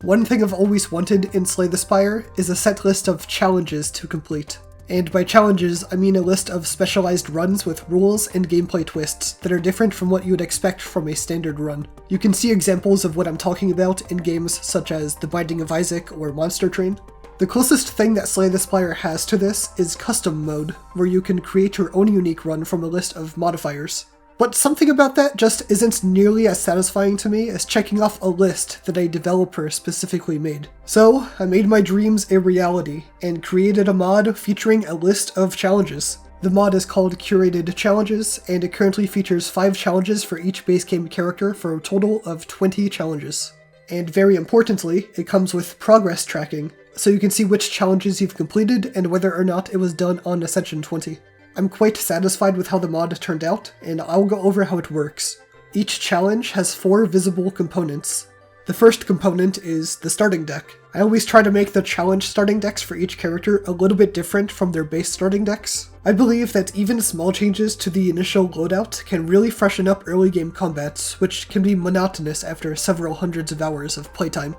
One thing I've always wanted in Slay the Spire is a set list of challenges to complete. And by challenges, I mean a list of specialized runs with rules and gameplay twists that are different from what you would expect from a standard run. You can see examples of what I'm talking about in games such as The Binding of Isaac or Monster Train. The closest thing that Slay the Spire has to this is Custom Mode, where you can create your own unique run from a list of modifiers. But something about that just isn't nearly as satisfying to me as checking off a list that a developer specifically made. So, I made my dreams a reality, and created a mod featuring a list of challenges. The mod is called Curated Challenges, and it currently features 5 challenges for each base game character for a total of 20 challenges. And very importantly, it comes with progress tracking, so you can see which challenges you've completed and whether or not it was done on Ascension 20. I'm quite satisfied with how the mod turned out, and I'll go over how it works. Each challenge has 4 visible components. The first component is the starting deck. I always try to make the challenge starting decks for each character a little bit different from their base starting decks. I believe that even small changes to the initial loadout can really freshen up early game combats, which can be monotonous after several hundreds of hours of playtime.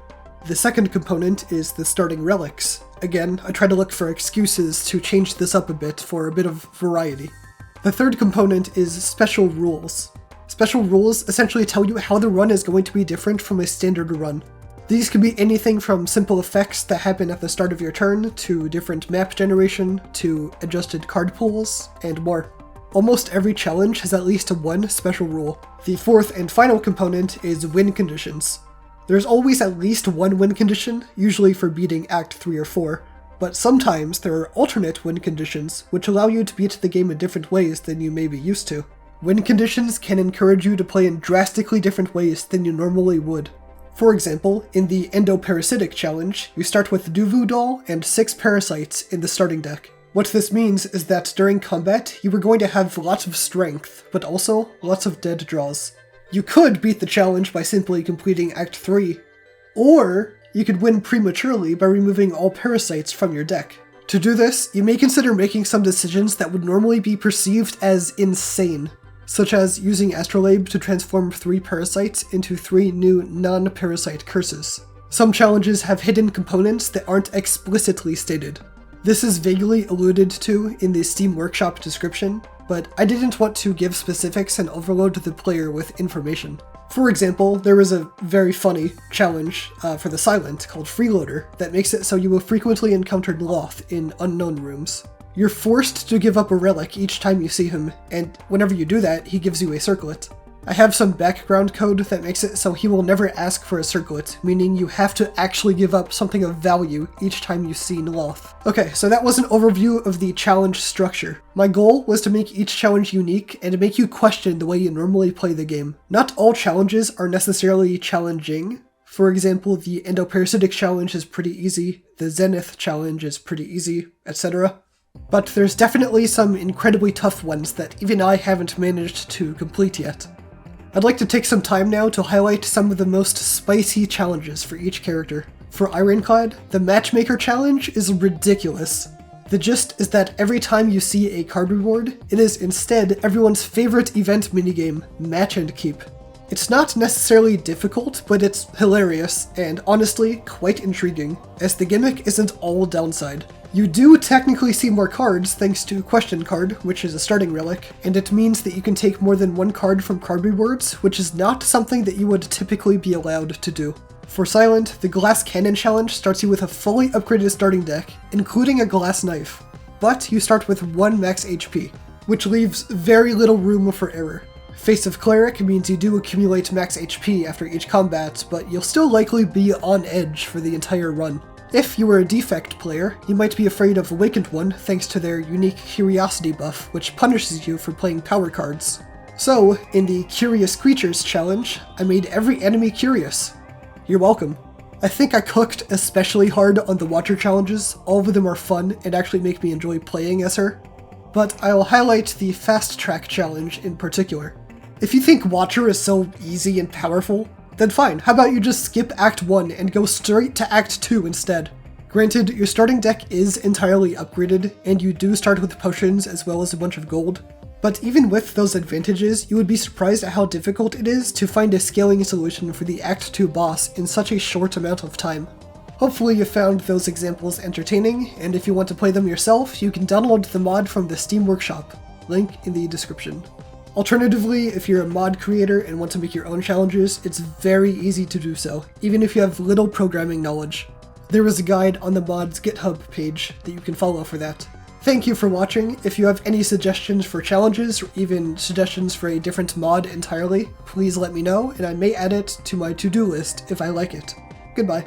The second component is the starting relics. Again, I try to look for excuses to change this up a bit for a bit of variety. The third component is special rules. Special rules essentially tell you how the run is going to be different from a standard run. These can be anything from simple effects that happen at the start of your turn, to different map generation, to adjusted card pools, and more. Almost every challenge has at least one special rule. The fourth and final component is win conditions. There's always at least one win condition, usually for beating Act 3 or 4, but sometimes there are alternate win conditions which allow you to beat the game in different ways than you may be used to. Win conditions can encourage you to play in drastically different ways than you normally would. For example, in the Endoparasitic challenge, you start with Duvu Doll and 6 parasites in the starting deck. What this means is that during combat, you are going to have lots of strength, but also lots of dead draws. You could beat the challenge by simply completing Act 3, or you could win prematurely by removing all parasites from your deck. To do this, you may consider making some decisions that would normally be perceived as insane, such as using Astrolabe to transform 3 parasites into 3 new non-parasite curses. Some challenges have hidden components that aren't explicitly stated. This is vaguely alluded to in the Steam Workshop description, but I didn't want to give specifics and overload the player with information. For example, there was a very funny challenge for the Silent called Freeloader that makes it so you will frequently encounter Loth in unknown rooms. You're forced to give up a relic each time you see him, and whenever you do that, he gives you a circlet. I have some background code that makes it so he will never ask for a circlet, meaning you have to actually give up something of value each time you see Loth. Okay, so that was an overview of the challenge structure. My goal was to make each challenge unique and to make you question the way you normally play the game. Not all challenges are necessarily challenging. For example, the Endoparasitic challenge is pretty easy, the Zenith challenge is pretty easy, etc. But there's definitely some incredibly tough ones that even I haven't managed to complete yet. I'd like to take some time now to highlight some of the most spicy challenges for each character. For Ironclad, the Matchmaker challenge is ridiculous. The gist is that every time you see a card reward, it is instead everyone's favorite event minigame, Match and Keep. It's not necessarily difficult, but it's hilarious, and honestly, quite intriguing, as the gimmick isn't all downside. You do technically see more cards thanks to Question Card, which is a starting relic, and it means that you can take more than one card from card rewards, which is not something that you would typically be allowed to do. For Silent, the Glass Cannon challenge starts you with a fully upgraded starting deck, including a glass knife, but you start with 1 max HP, which leaves very little room for error. Face of Cleric means you do accumulate max HP after each combat, but you'll still likely be on edge for the entire run. If you were a Defect player, you might be afraid of Awakened One thanks to their unique Curiosity buff, which punishes you for playing power cards. So, in the Curious Creatures challenge, I made every enemy curious. You're welcome. I think I cooked especially hard on the Watcher challenges. All of them are fun and actually make me enjoy playing as her. But I'll highlight the Fast Track challenge in particular. If you think Watcher is so easy and powerful, then fine, how about you just skip Act 1 and go straight to Act 2 instead? Granted, your starting deck is entirely upgraded, and you do start with potions as well as a bunch of gold, But even with those advantages, you would be surprised at how difficult it is to find a scaling solution for the Act 2 boss in such a short amount of time. Hopefully you found those examples entertaining, and if you want to play them yourself, you can download the mod from the Steam Workshop, link in the description. Alternatively, if you're a mod creator and want to make your own challenges, it's very easy to do so, even if you have little programming knowledge. There is a guide on the mod's GitHub page that you can follow for that. Thank you for watching. If you have any suggestions for challenges, or even suggestions for a different mod entirely, please let me know, and I may add it to my to-do list if I like it. Goodbye.